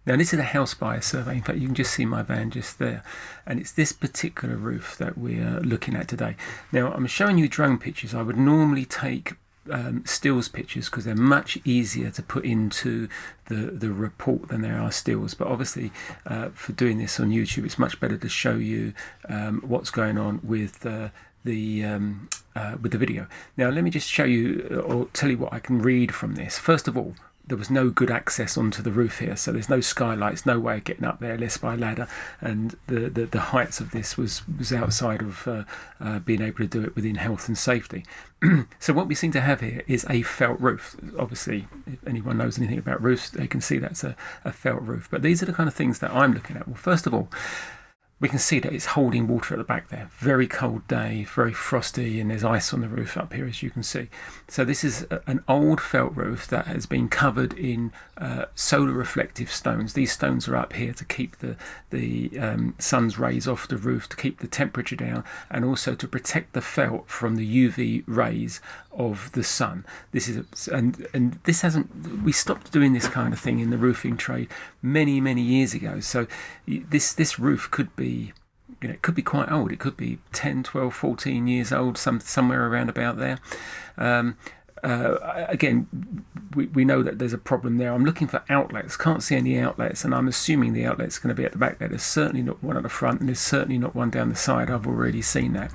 Now this is a house buyer survey. In fact, you can just see my van just there, and it's this particular roof that we're looking at today. Now I'm showing you drone pictures. I would normally take stills pictures because they're much easier to put into the report than they are stills, but obviously for doing this on YouTube it's much better to show you what's going on with the video. Now let me just show you or tell you what I can read from this. First of all, there was no good access onto the roof here, so there's no skylights, no way of getting up there unless by ladder, and the heights of this was outside of being able to do it within health and safety. So what we seem to have here is a felt roof. Obviously, if anyone knows anything about roofs, they can see that's a felt roof. But these are the kind of things that I'm looking at. Well, first of all, we can see that it's holding water at the back there. Very cold day, very frosty, and there's ice on the roof up here, as you can see. So this is an old felt roof that has been covered in solar reflective stones. These stones are up here to keep the sun's rays off the roof, to keep the temperature down, and also to protect the felt from the UV rays of the sun. This is and this hasn't. We stopped doing this kind of thing in the roofing trade many years ago. So this roof could be, it could be quite old. It could be 10, 12, 14 years old, somewhere around about there. Again, we know that there's a problem there. I'm looking for outlets, can't see any outlets, and I'm assuming the outlet's going to be at the back there. There's certainly not one at the front, and there's certainly not one down the side. I've already seen that.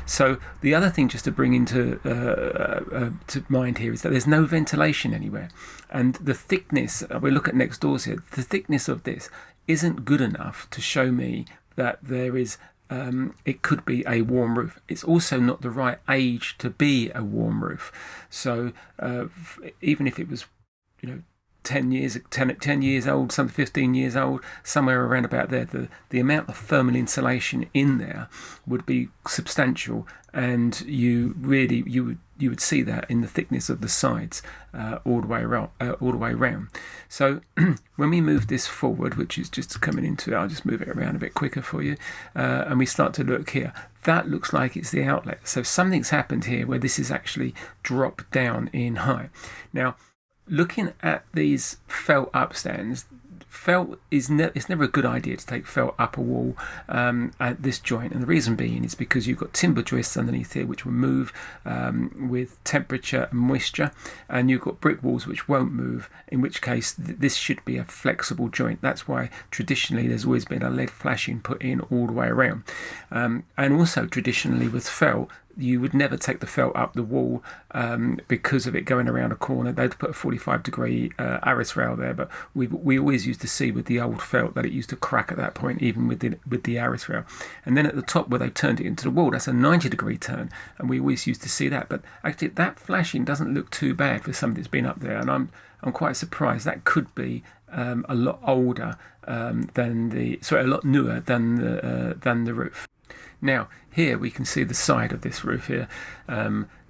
So the other thing just to bring into to mind here is that there's no ventilation anywhere, and the thickness, we look at next doors here, the thickness of this isn't good enough to show me that there is it could be a warm roof. It's also not the right age to be a warm roof. So even if it was, 10 years old, some 15 years old, somewhere around about there, the amount of thermal insulation in there would be substantial, and you would see that in the thickness of the sides all the way around. So when we move this forward, which is just coming into it, I'll just move it around a bit quicker for you, and we start to look here. That looks like it's the outlet. So something's happened here where this is actually dropped down in height. Now, looking at these felt upstands, felt is it's never a good idea to take felt up a wall at this joint, and the reason being is because you've got timber joists underneath here which will move with temperature and moisture, and you've got brick walls which won't move, in which case this should be a flexible joint. That's why traditionally there's always been a lead flashing put in all the way around, and also traditionally with felt, you would never take the felt up the wall because of it going around a corner. They'd put a 45-degree arris rail there, but we always used to see with the old felt that it used to crack at that point, even with the arris rail. And then at the top where they've turned it into the wall, that's a 90-degree turn, and we always used to see that. But actually, that flashing doesn't look too bad for something that's been up there, and I'm quite surprised. That could be a lot older a lot newer than the roof. Now, here we can see the side of this roof here.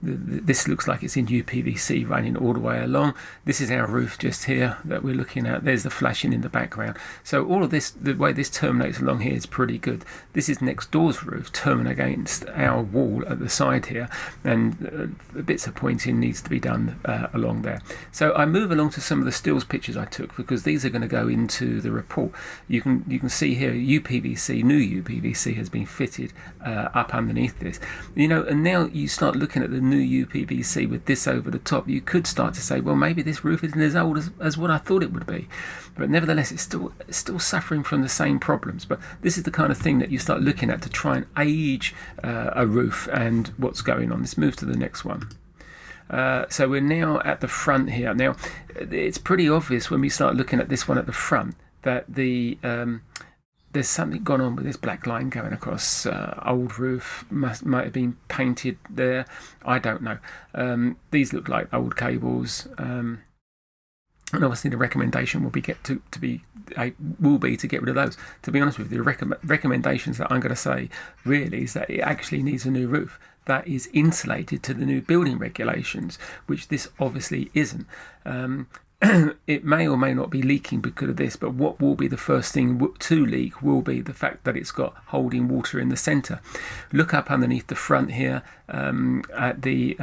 This looks like it's in UPVC running all the way along. This is our roof just here that we're looking at. There's the flashing in the background. So all of this, the way this terminates along here is pretty good. This is next door's roof terminating against our wall at the side here, and bits of pointing needs to be done along there. So I move along to some of the stills pictures I took, because these are going to go into the report. You can see here UPVC, new UPVC has been fitted up underneath this. And now you start looking at the new UPVC with this over the top, you could start to say, well, maybe this roof isn't as old as what I thought it would be. But nevertheless, it's still suffering from the same problems. But this is the kind of thing that you start looking at to try and age a roof and what's going on. Let's move to the next one. So we're now at the front here. Now, it's pretty obvious when we start looking at this one at the front that there's something gone on with this black line going across. Old roof might have been painted there. I don't know. These look like old cables, and obviously the recommendation will be to get rid of those. To be honest with you, the recommendations that I'm going to say really is that it actually needs a new roof that is insulated to the new building regulations, which this obviously isn't. it may or may not be leaking because of this, but what will be the first thing to leak will be the fact that it's got holding water in the centre. Look up underneath the front here at the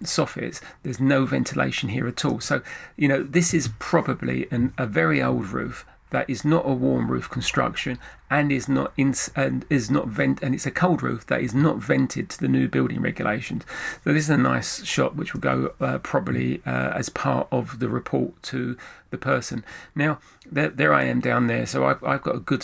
soffits. There's no ventilation here at all. So, this is probably a very old roof that is not a warm roof construction and is not and it's a cold roof that is not vented to the new building regulations. So this is a nice shot which will go probably as part of the report to the person. Now there I am down there, so I've got a good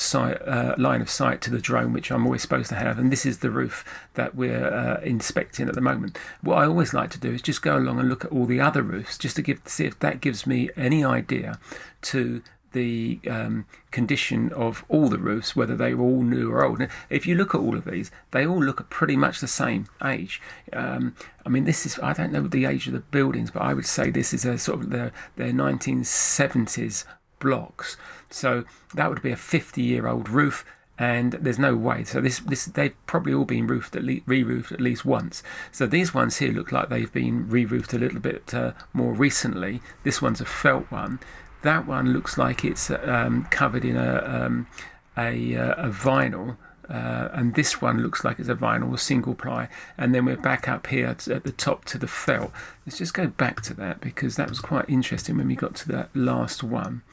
line of sight to the drone, which I'm always supposed to have, and this is the roof that we're inspecting at the moment. What I always like to do is just go along and look at all the other roofs, just to see if that gives me any idea to the condition of all the roofs, whether they were all new or old. If you look at all of these, they all look pretty much the same age. This is, I don't know the age of the buildings, but I would say this is a sort of their 1970s blocks. So that would be a 50-year-old roof, and there's no way. So this they've probably all been re-roofed at least once. So these ones here look like they've been re-roofed a little bit more recently. This one's a felt one. That one looks like it's covered in a vinyl, and this one looks like it's a vinyl single ply. And then we're back up here at the top to the felt. Let's just go back to that, because that was quite interesting when we got to that last one.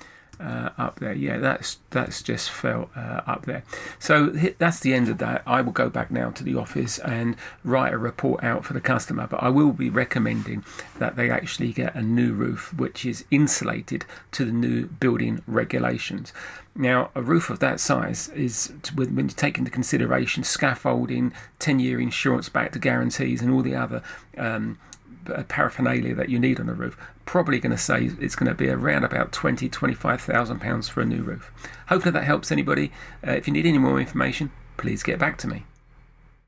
Up there, yeah, that's just felt up there. So that's the end of that. I will go back now to the office and write a report out for the customer, but I will be recommending that they actually get a new roof which is insulated to the new building regulations. Now, a roof of that size is, when you take into consideration scaffolding, 10-year insurance backed guarantees, and all the other paraphernalia that you need on a roof, probably going to say it's going to be around about £25,000 for a new roof. Hopefully that helps anybody. If you need any more information, please get back to me.